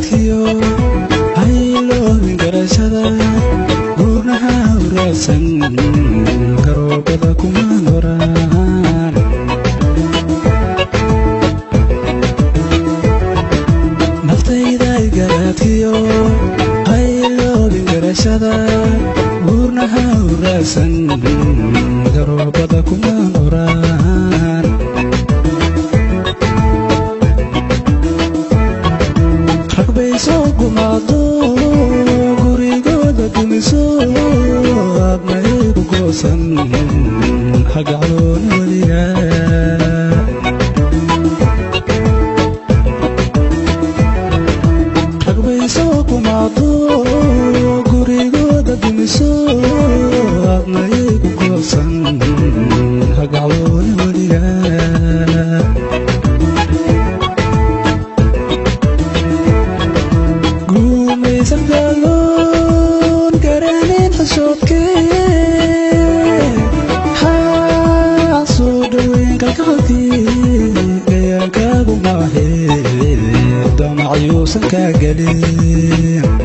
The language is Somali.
garaadkiyo hayloobin garashada guurnaha uraasan garoobada kuma horaan naftayday garaadkiyo hayloobin garashada guurnaha uraasan garoobada kuma horaan soo gumaado gurigooda dumiso aadna igu goosan hagaclooni weliga ragbay soo gumaado gurigooda dumiso aadna igu goosan hagaclooni weliga سبدالون كرانين حشوتكي حاسودوين كالكالكي قيان كابو معهي دمع يوسن كاقلين